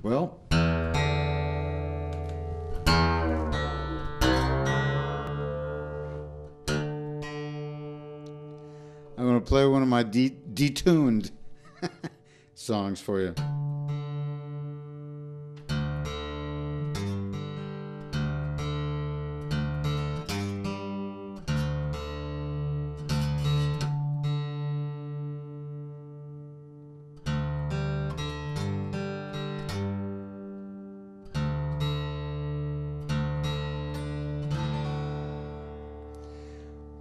Well, I'm going to play one of my detuned songs for you.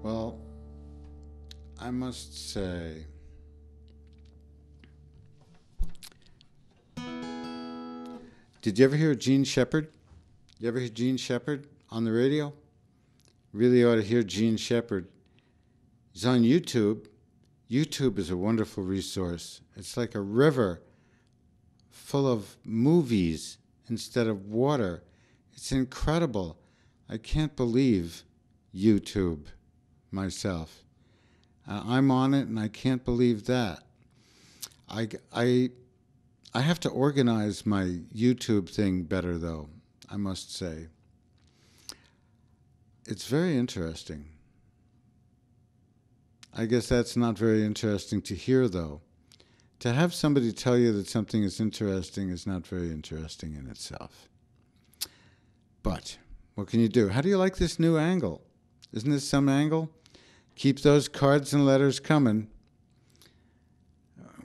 Well, I must say, did you ever hear Gene Shepard? You ever hear Gene Shepard on the radio? Really ought to hear Gene Shepard. He's on YouTube. YouTube is a wonderful resource. It's like a river full of movies instead of water. It's incredible. I can't believe YouTube myself. I'm on it, and I can't believe that. I have to organize my YouTube thing better, though, I must say. It's very interesting. I guess that's not very interesting to hear, though. To have somebody tell you that something is interesting is not very interesting in itself. But what can you do? How do you like this new angle? Isn't this some angle? Keep those cards and letters coming.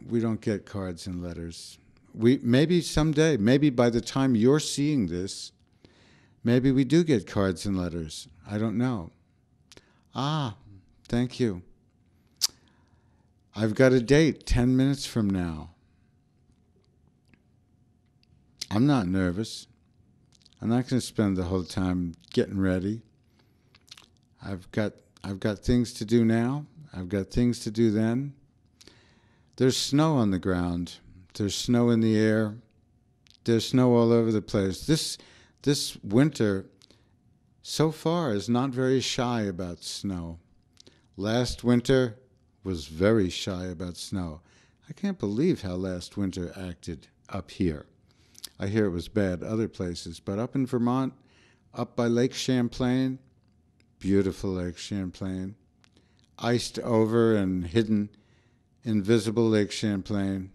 We don't get cards and letters. Maybe someday, maybe by the time you're seeing this, maybe we do get cards and letters. I don't know. Thank you. I've got a date 10 minutes from now. I'm not nervous. I'm not going to spend the whole time getting ready. I've got things to do now. I've got things to do then. There's snow on the ground. There's snow in the air. There's snow all over the place. This winter, so far, is not very shy about snow. Last winter was very shy about snow. I can't believe how last winter acted up here. I hear it was bad other places, but up in Vermont, up by Lake Champlain, beautiful Lake Champlain, iced over and hidden, invisible Lake Champlain.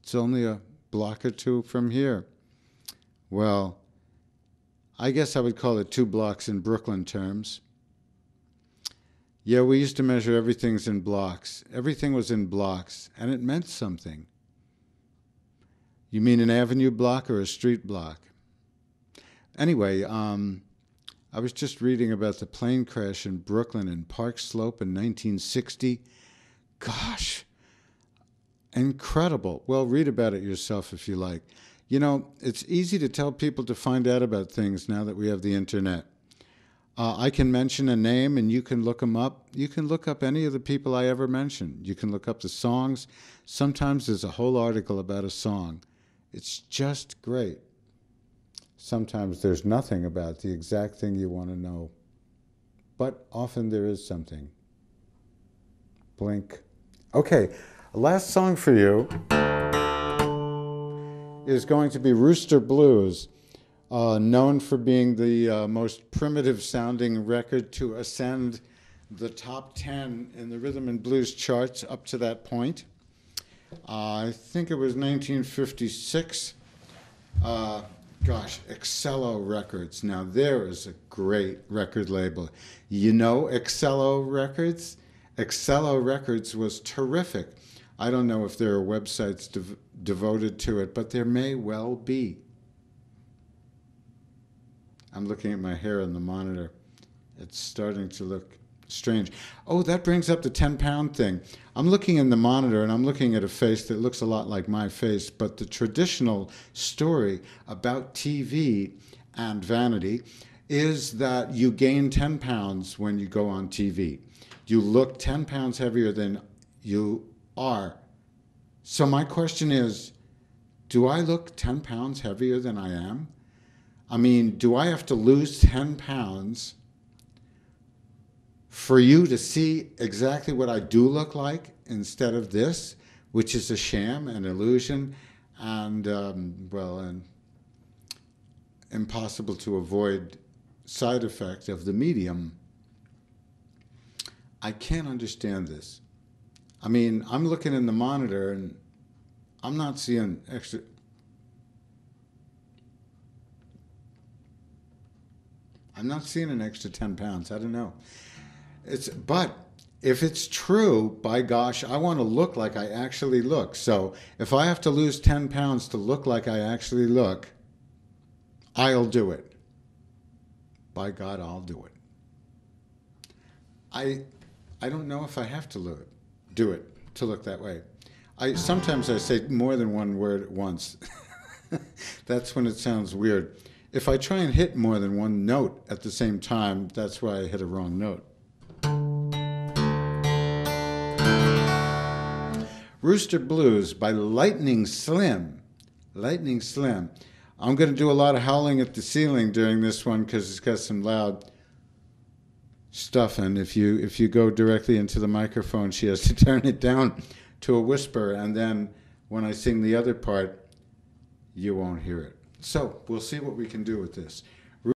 It's only a block or two from here. Well, I guess I would call it 2 blocks in Brooklyn terms. Yeah, we used to measure everything's in blocks. Everything was in blocks, and it meant something. You mean an avenue block or a street block? Anyway, I was just reading about the plane crash in Brooklyn in Park Slope in 1960. Gosh, incredible. Well, read about it yourself if you like. You know, it's easy to tell people to find out about things now that we have the internet. I can mention a name and you can look them up. You can look up any of the people I ever mentioned. You can look up the songs. Sometimes there's a whole article about a song. It's just great. Sometimes there's nothing about the exact thing you want to know. But often there is something. Blink. Okay, last song for you is going to be Rooster Blues, known for being the most primitive sounding record to ascend the top 10 in the rhythm and blues charts up to that point. I think it was 1956. Excello Records. Now there is a great record label. You know Excello Records? Excello Records was terrific. I don't know if there are websites devoted to it, but there may well be. I'm looking at my hair on the monitor. It's starting to look strange. Oh, that brings up the 10-pound thing. I'm looking in the monitor, and I'm looking at a face that looks a lot like my face, but the traditional story about TV and vanity is that you gain 10 pounds when you go on TV. You look 10 pounds heavier than you are. So my question is, do I look 10 pounds heavier than I am? I mean, do I have to lose 10 pounds for you to see exactly what I do look like instead of this, which is a sham, an illusion, and well, and impossible to avoid side effect of the medium. I can't understand this. I mean, I'm looking in the monitor and I'm not seeing extra. I'm not seeing an extra 10 pounds. I don't know. But if it's true, by gosh, I want to look like I actually look. So if I have to lose 10 pounds to look like I actually look, I'll do it. By God, I'll do it. I don't know if I have to do it to look that way. Sometimes I say more than one word at once. That's when it sounds weird. If I try and hit more than one note at the same time, that's why I hit a wrong note. Rooster Blues by Lightning Slim. Lightning Slim. I'm going to do a lot of howling at the ceiling during this one because it's got some loud stuff. And if you go directly into the microphone, she has to turn it down to a whisper. And then when I sing the other part, you won't hear it. So we'll see what we can do with this.